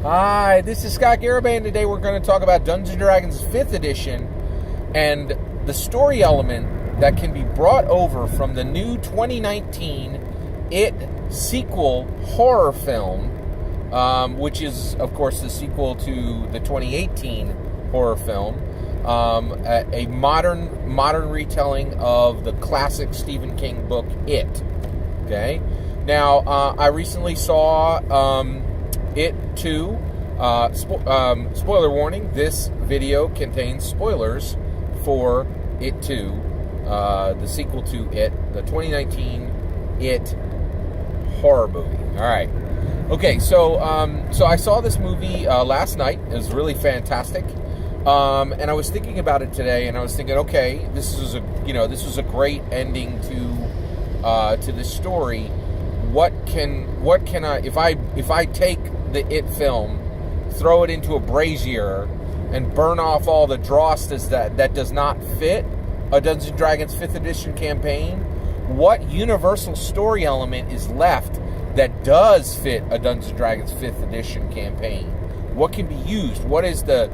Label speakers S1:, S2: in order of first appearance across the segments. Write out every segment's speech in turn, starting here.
S1: Hi, this is Scott Garibay, and today we're going to talk about Dungeons & Dragons 5th edition and the story element that can be brought over from the new 2019 It sequel horror film, which is, of course, the sequel to the 2018 horror film, a modern retelling of the classic Stephen King book, It. Okay? Now, I recently saw It 2. Spoiler warning, this video contains spoilers for It 2, the sequel to It, the 2019 It horror movie. All right. Okay, so I saw this movie last night. It was really fantastic. And I was thinking about it today, and I was thinking, okay, this was a great ending to this story. What can I, if I take the It film, throw it into a brazier, and burn off all the dross that does not fit a Dungeons & Dragons 5th edition campaign, what universal story element is left that does fit a Dungeons & Dragons 5th edition campaign? What can be used? What is the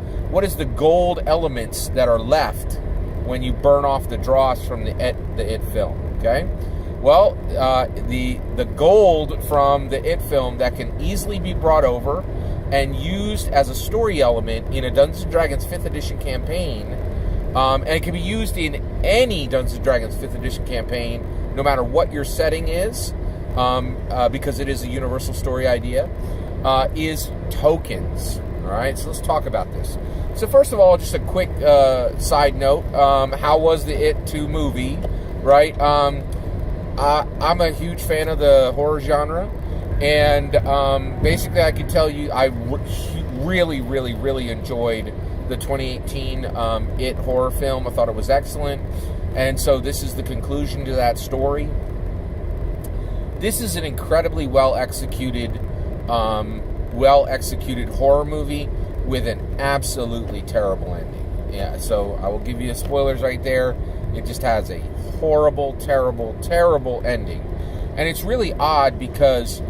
S1: gold elements that are left when you burn off the dross from the It film? Okay. Well, the gold from the It film that can easily be brought over and used as a story element in a Dungeons & Dragons 5th edition campaign, and it can be used in any Dungeons & Dragons 5th edition campaign, no matter what your setting is, because it is a universal story idea, is tokens. All right, so let's talk about this. So first of all, just a quick side note, how was the It 2 movie, right? I'm a huge fan of the horror genre, and basically I can tell you I really enjoyed the 2018 It horror film. I thought it was excellent, and so this is the conclusion to that story. This is an incredibly well executed horror movie with an absolutely terrible ending. Yeah, so I will give you the spoilers right there. It just has a horrible, terrible ending. And it's really odd because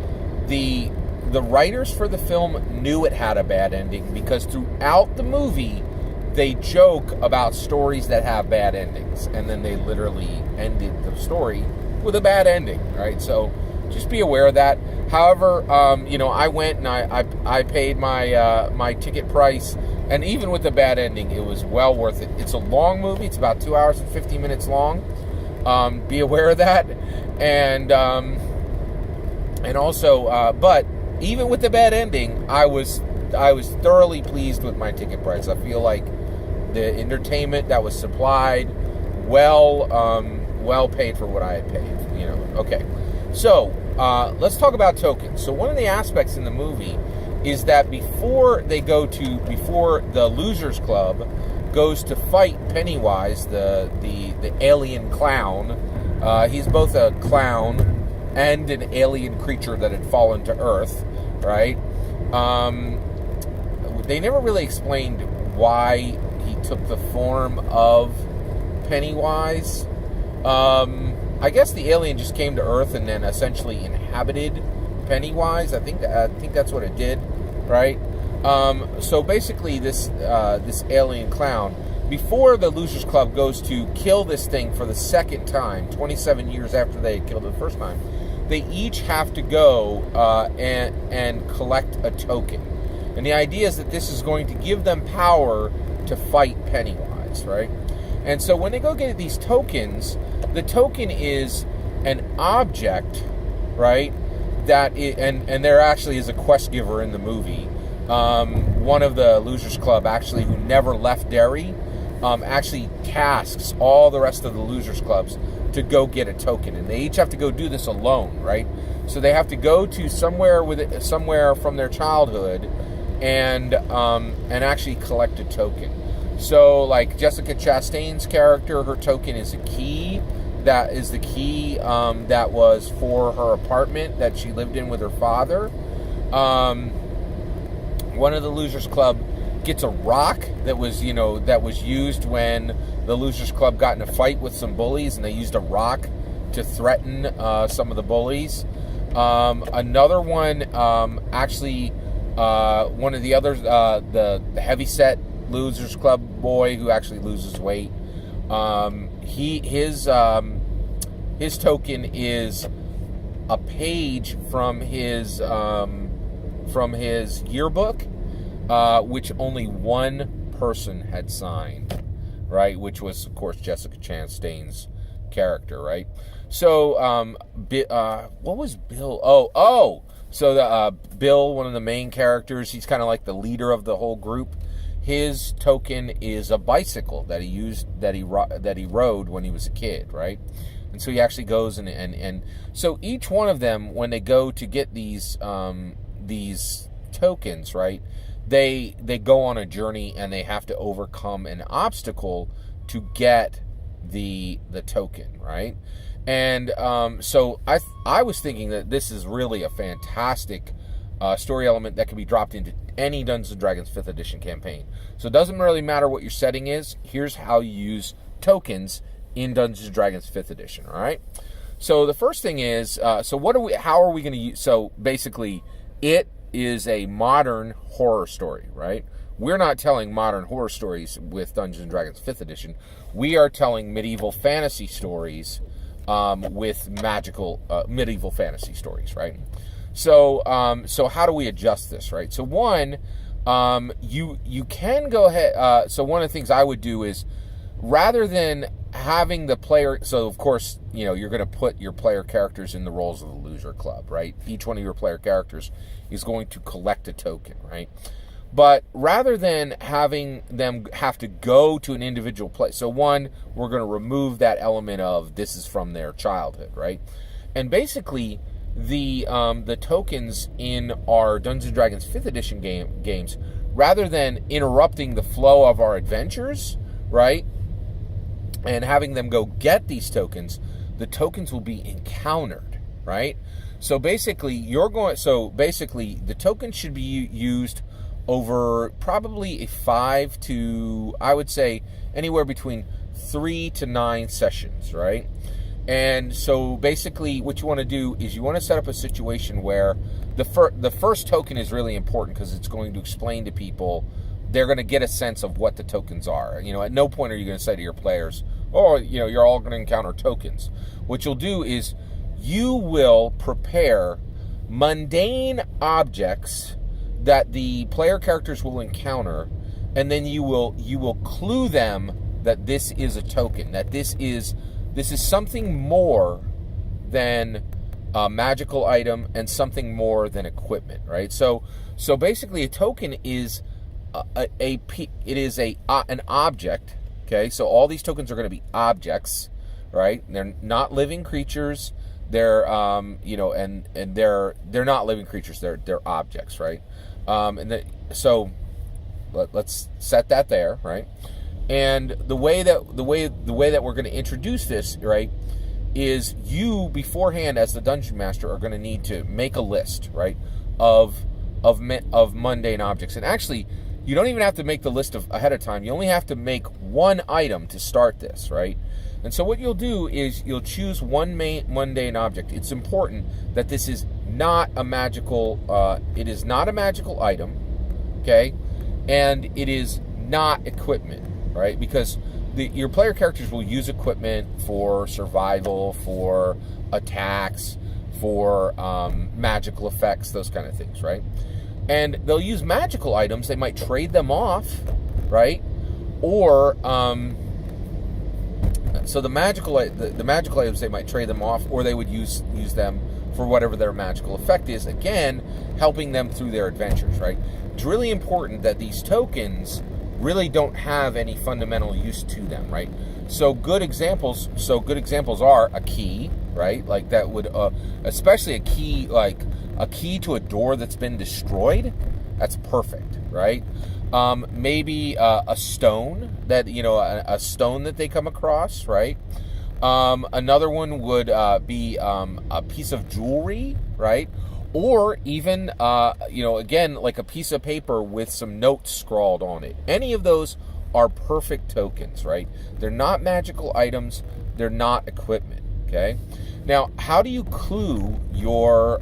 S1: the writers for the film knew it had a bad ending, because throughout the movie they joke about stories that have bad endings, and then they literally ended the story with a bad ending, right? So just be aware of that. However, I went and I paid my ticket price, and even with the bad ending, it was well worth it. It's a long movie. It's about 2 hours and 50 minutes long. Be aware of that. And also, but even with the bad ending, I was thoroughly pleased with my ticket price. I feel like the entertainment that was supplied, well paid for what I had paid. Okay. So let's talk about tokens. So one of the aspects in the movie is that before the Losers Club goes to fight Pennywise, the alien clown. He's both a clown and an alien creature that had fallen to Earth, right? They never really explained why he took the form of Pennywise. I guess the alien just came to Earth and then essentially inhabited Pennywise. I think that's what it did, right? So basically, this alien clown, before the Losers Club goes to kill this thing for the second time, 27 years after they had killed it the first time, they each have to go and collect a token. And the idea is that this is going to give them power to fight Pennywise, right? And so when they go get these tokens, the token is an object, right? And there actually is a quest giver in the movie. One of the Losers Club, actually, who never left Derry, actually tasks all the rest of the Losers Clubs to go get a token, and they each have to go do this alone, right? So they have to go to somewhere from their childhood and actually collect a token. So, like Jessica Chastain's character, her token is a key. That is the key that was for her apartment that she lived in with her father. One of the Losers Club gets a rock that was used when the Losers Club got in a fight with some bullies, and they used a rock to threaten some of the bullies. Another one actually One of the others, the heavyset losers club boy who actually loses weight. His token is a page from his yearbook, which only one person had signed, right? Which was, of course, Jessica Chastain's character, right? So, what was Bill? So Bill, one of the main characters, he's kind of like the leader of the whole group. His token is a bicycle that he rode when he was a kid, right? And so he actually goes and so each one of them, when they go to get these tokens, right, they go on a journey and they have to overcome an obstacle to get the token, right? And so I was thinking that this is really a fantastic story element that can be dropped into any Dungeons & Dragons 5th edition campaign. So it doesn't really matter what your setting is. Here's how you use tokens in Dungeons & Dragons 5th edition, all right? So the first thing is, how are we going to use, so basically it is a modern horror story, right? We're not telling modern horror stories with Dungeons & Dragons 5th edition. We are telling medieval fantasy stories with magical medieval fantasy stories, right? So how do we adjust this, right? So one, you can go ahead. So one of the things I would do is, rather than having the player, so of course, you're going to put your player characters in the roles of the loser club, right? Each one of your player characters is going to collect a token, right? But rather than having them have to go to an individual place, so one, we're going to remove that element of this is from their childhood, right? And basically, the tokens in our Dungeons & Dragons 5th edition games, rather than interrupting the flow of our adventures, right, and having them go get these tokens, the tokens will be encountered, right? So basically, the tokens should be used over probably a 5 to, I would say, anywhere between 3 to 9 sessions, right? And so basically what you want to do is you want to set up a situation where the first token is really important because it's going to explain to people, they're going to get a sense of what the tokens are. At no point are you going to say to your players, oh, you're all going to encounter tokens. What you'll do is you will prepare mundane objects that the player characters will encounter, and then you will clue them that this is a token, that this is something more than a magical item and something more than equipment, right? So basically, a token is an object. Okay, so all these tokens are going to be objects, right? They're not living creatures. They're and they're not living creatures. They're objects, right? So let's set that there, right? And the way that we're going to introduce this, right, is you beforehand as the dungeon master are going to need to make a list, right, of mundane objects. And actually, you don't even have to make the list ahead of time. You only have to make one item to start this, right? And so what you'll do is you'll choose one mundane object. It's important that this is not a magical. It is not a magical item, okay, and it is not equipment, right? Because your player characters will use equipment for survival, for attacks, for magical effects, those kind of things, right? And they'll use magical items. They might trade them off, right? Or so the magical items, they might trade them off, or they would use them for whatever their magical effect is. Again, helping them through their adventures, right? It's really important that these tokens really don't have any fundamental use to them, right? So good examples are a key, right? Like that would, especially a key, like a key to a door that's been destroyed. That's perfect, right? Maybe a stone that, a stone that they come across, right? Another one would be a piece of jewelry, right? Or even, again, like a piece of paper with some notes scrawled on it. Any of those are perfect tokens, right? They're not magical items. They're not equipment, okay? Now, how do you clue your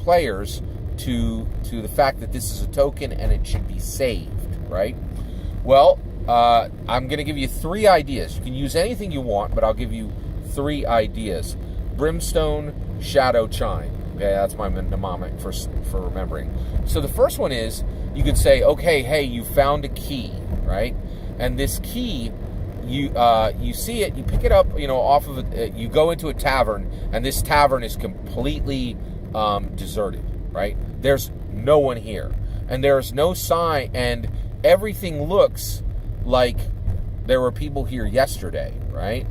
S1: players to the fact that this is a token and it should be saved, right? Well, I'm going to give you 3 ideas. You can use anything you want, but I'll give you 3 ideas. Brimstone, Shadow, Chime. Okay, that's my mnemonic for remembering. So the first one is, you could say, okay, hey, you found a key, right? And this key, you see it, you pick it up, off of it, you go into a tavern, and this tavern is completely deserted, right? There's no one here, and there's no sign, and everything looks like there were people here yesterday, right?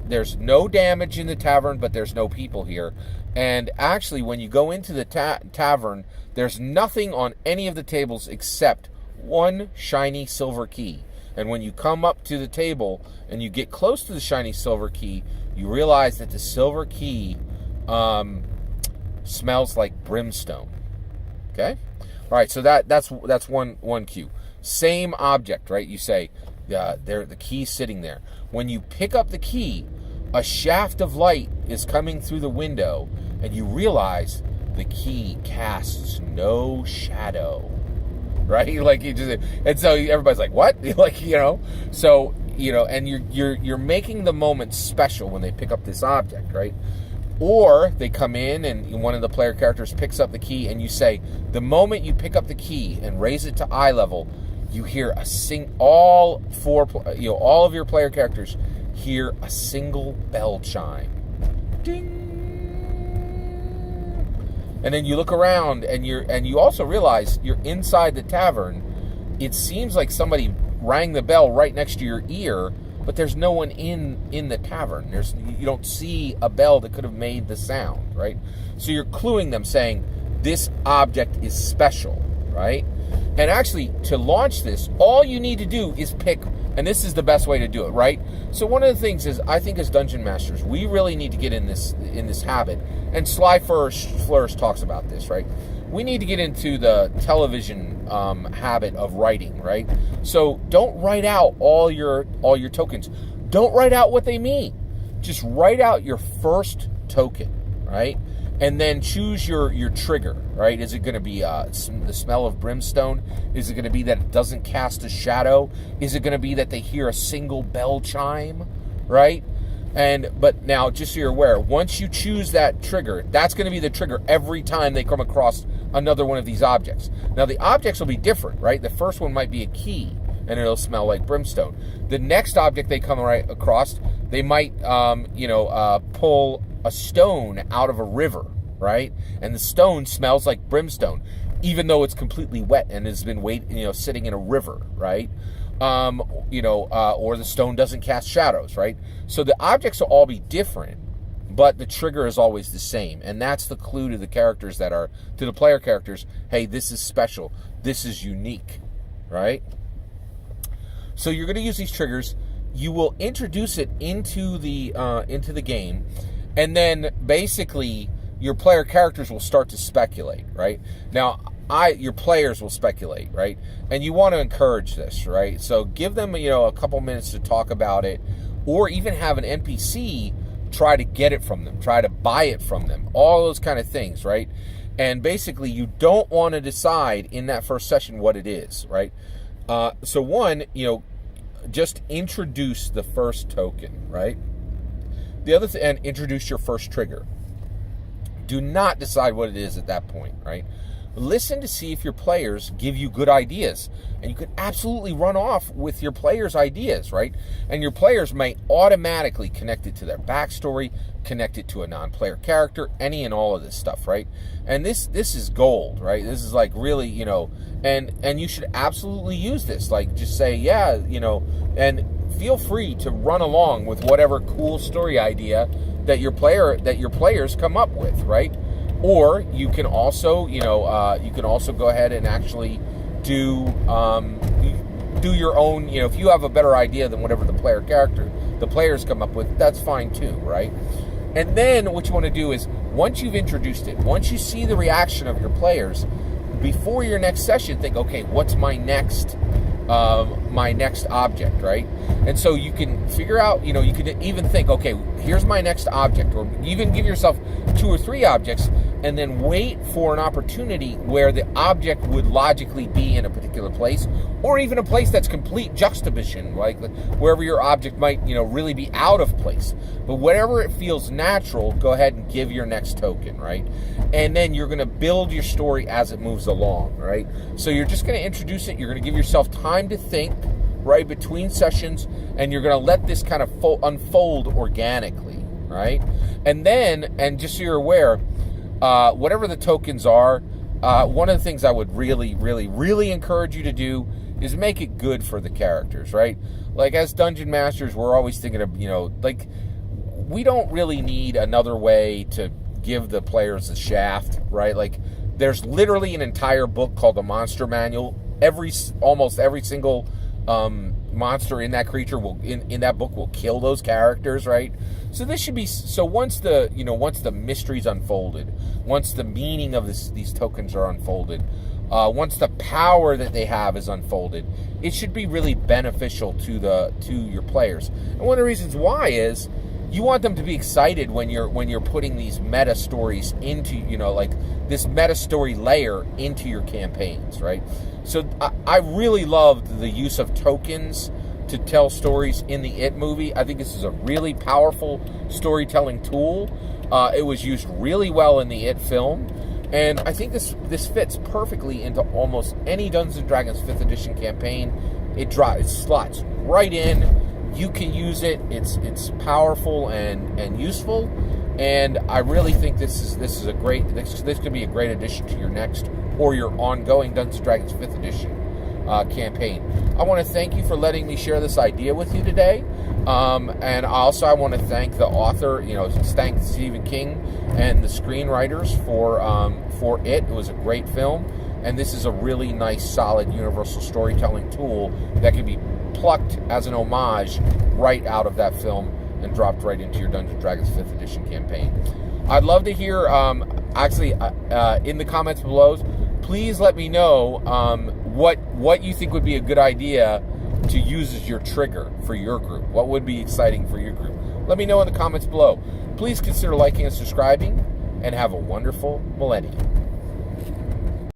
S1: There's no damage in the tavern, but there's no people here. And actually, when you go into the tavern, there's nothing on any of the tables except one shiny silver key. And when you come up to the table and you get close to the shiny silver key, you realize that the silver key smells like brimstone. Okay? All right, so that's one cue. Same object, right? You say, the key's sitting there. When you pick up the key, a shaft of light is coming through the window, and you realize the key casts no shadow, right? Like, and so everybody's like, what? So, and you're making the moment special when they pick up this object, right? Or they come in and one of the player characters picks up the key, and you say, the moment you pick up the key and raise it to eye level, you hear all of your player characters hear a single bell chime. Ding. And then you look around and you also realize you're inside the tavern. It seems like somebody rang the bell right next to your ear, but there's no one in the tavern. You don't see a bell that could have made the sound, right? So you're cluing them, saying this object is special, right? And actually, to launch this, all you need to do is pick, and this is the best way to do it, right? So one of the things is, I think as Dungeon Masters, we really need to get in this habit, and Sly Flourish talks about this, right? We need to get into the television habit of writing, right? So don't write out all your tokens. Don't write out what they mean. Just write out your first token, right? And then choose your trigger, right? Is it going to be the smell of brimstone? Is it going to be that it doesn't cast a shadow? Is it going to be that they hear a single bell chime, right? But now, just so you're aware, once you choose that trigger, that's going to be the trigger every time they come across another one of these objects. Now, the objects will be different, right? The first one might be a key, and it'll smell like brimstone. The next object they come right across, they might, pull a stone out of a river, right? And the stone smells like brimstone, even though it's completely wet and has been sitting in a river, right? Or the stone doesn't cast shadows, right? So the objects will all be different, but the trigger is always the same, and that's the clue to the player characters. Hey, this is special. This is unique, right? So you're going to use these triggers. You will introduce it into the game, and then basically your player characters will start to speculate, right? Now, your players will speculate, right? And you want to encourage this, right? So give them, a couple minutes to talk about it, or even have an NPC try to get it from them, try to buy it from them, all those kind of things, right? And basically, you don't want to decide in that first session what it is, right? So one, just introduce the first token, right? The other thing, and introduce your first trigger. Do not decide what it is at that point, right? Listen to see if your players give you good ideas. And you could absolutely run off with your players' ideas, right? And your players may automatically connect it to their backstory, connect it to a non-player character, any and all of this stuff, right? And this is gold, right? This is like really, and you should absolutely use this. Like, just say, yeah, and feel free to run along with whatever cool story idea that your players come up with, right? Or you can also, go ahead and actually do your own. If you have a better idea than whatever the players come up with, that's fine too, right? And then what you want to do is, once you've introduced it, once you see the reaction of your players, before your next session, think, okay, what's my next object, right? And so you can figure out, you can even think, okay, here's my next object, or even give yourself 2 or 3 objects, and then wait for an opportunity where the object would logically be in a particular place, or even a place that's complete juxtaposition, like wherever your object might, really be out of place. But wherever it feels natural, go ahead and give your next token, right? And then you're going to build your story as it moves along, right? So you're just going to introduce it. You're going to give yourself time to think, right, between sessions, and you're going to let this kind of unfold organically, right? And then, and just so you're aware, whatever the tokens are, one of the things I would really, really, really encourage you to do is make it good for the characters, right? Like, as dungeon masters, we're always thinking of, we don't really need another way to give the players a shaft, right? Like, there's literally an entire book called the Monster Manual. Almost every single monster in that creature in that book will kill those characters, right? So this should be, so once the mystery's unfolded, once the meaning of these tokens are unfolded, once the power that they have is unfolded, it should be really beneficial to your players. And one of the reasons why is you want them to be excited when you're putting these meta stories into, this meta story layer into your campaigns, right? So I really loved the use of tokens to tell stories in the It movie. I think this is a really powerful storytelling tool. It was used really well in the It film, and I think this fits perfectly into almost any Dungeons & Dragons 5th edition campaign. It slots right in. You can use it. It's powerful and useful, and I really think this could be a great addition to your next or your ongoing Dungeons & Dragons 5th edition campaign. I want to thank you for letting me share this idea with you today, and also I want to thank the author, thank Stephen King and the screenwriters for it. It was a great film, and this is a really nice, solid universal storytelling tool that can be plucked as an homage right out of that film and dropped right into your Dungeons & Dragons 5th edition campaign. I'd love to hear, in the comments below, please let me know what you think would be a good idea to use as your trigger for your group. What would be exciting for your group? Let me know in the comments below. Please consider liking and subscribing, and have a wonderful millennium.